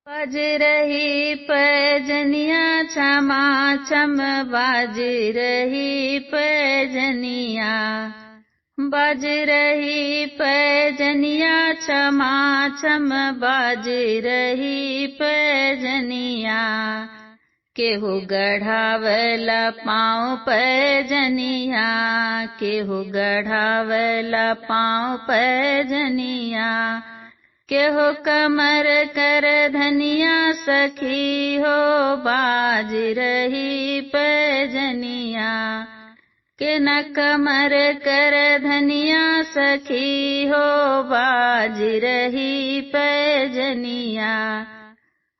बज रही पैजनिया छमा छम बाज रही पैजनिया, बज रही पैजनिया छमा छम बाज रही पैजनिया। केहू गढ़ावला पाँव पैजनिया, केहू गढ़ावला पाँव पैजनिया। केहू कमर कर धनिया सखी हो बाज रही पैजनिया, के न कमर कर धनिया सखी हो बाज रही पैजनिया।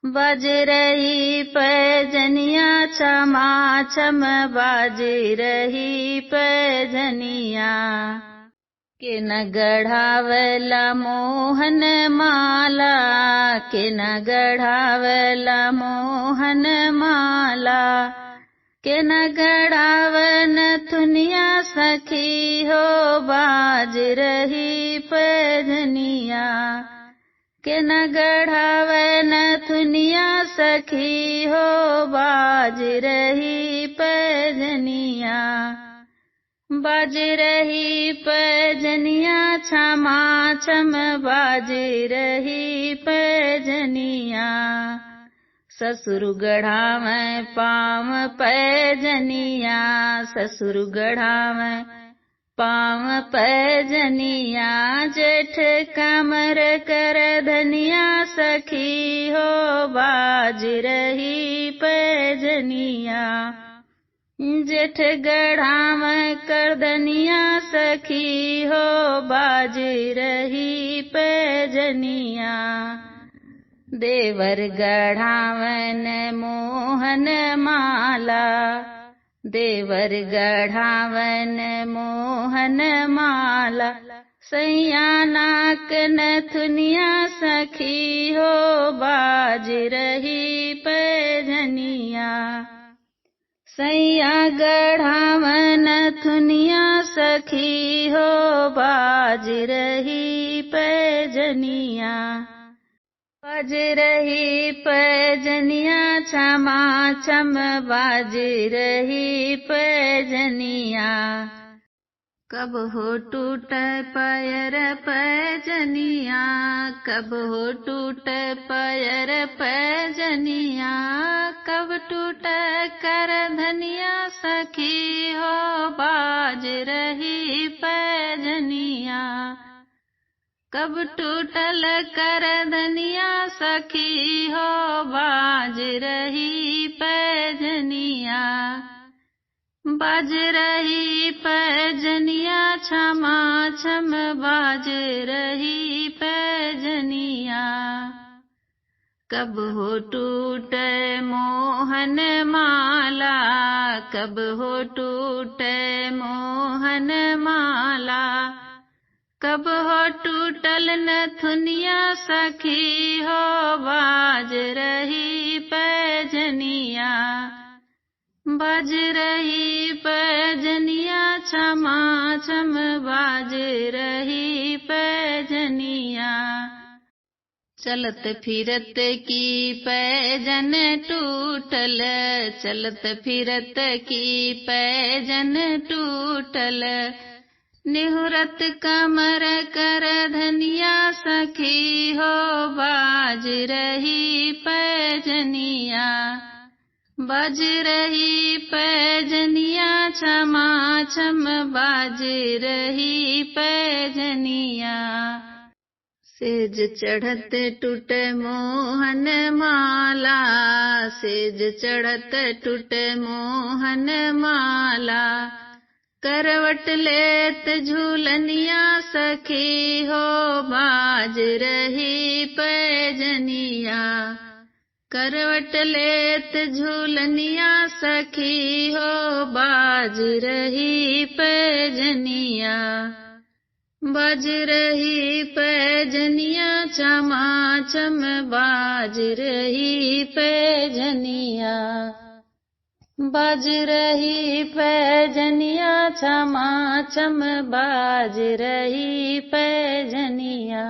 बज रही पैजनिया छमा छम बाज रही पैजनिया। के न गढ़ावला मोहन माला, के न गढ़ावला मोहन माला। के न गढ़ावन थुनिया सखी हो बाज रही पैजनिया, के न गढ़ावन थुनिया सखी हो बाज रही पैजनिया। बाज रही पैजनिया छमा छम बाज रही पैजनिया। ससुर गढ़ावें पाँव पैजनिया, ससुर गढ़ावें पाँव पैजनिया। जेठ कमर कर धनिया सखी हो बाज रही पैजनिया। जेठ गढ़ावें कर धनिया सखी हो बाज रही पैजनिया। देवर गढ़ावन मोहन माला, देवर गढ़ावन मोहन माला। सैया नाक नथुनिया सखी हो बाज रही पैजनिया। सैया गढ़ावन थुनिया सखी हो बाज रही पैजनिया। बज रही पैजनिया छमा छम बाज रही पैजनिया। कब हो टूटे पैर पैजनिया, कब हो टूटे पैर पैजनिया। कब टूटे कर धनिया सखी हो बाज रही पैजनिया। कब टूटल कर धनिया सखी हो बाज रही पैजनिया। बाज रही पैजनिया छमा छम बाज रही पैजनिया। कब हो टूटे मोहन माला, कब हो टूटे मोहन माला। कब हो टूटल नथुनिया सखी हो बाज रही पैजनिया। बाज रही पैजनिया छमा छम बाज रही पैजनिया। चलत फिरत की पैजन टूटल, चलत फिरत की पैजन टूटल। निहुरत कमर कर धनिया सखी हो बाज रही पैजनिया। बाज रही पैजनिया छमा छम बाज रही पैजनिया। सेज चढ़त टूटे मोहन माला, सेज चढ़त टूटे मोहन माला। करवट लेत झूलनिया सखी हो बाज रही पैजनिया। करवट लेत झूलनिया सखी हो बाज रही पैजनिया। बाज रही पैजनिया छमा छम बाज रही पैजनिया। बाज रही पैजनिया छमा छम बाज रही पैजनिया।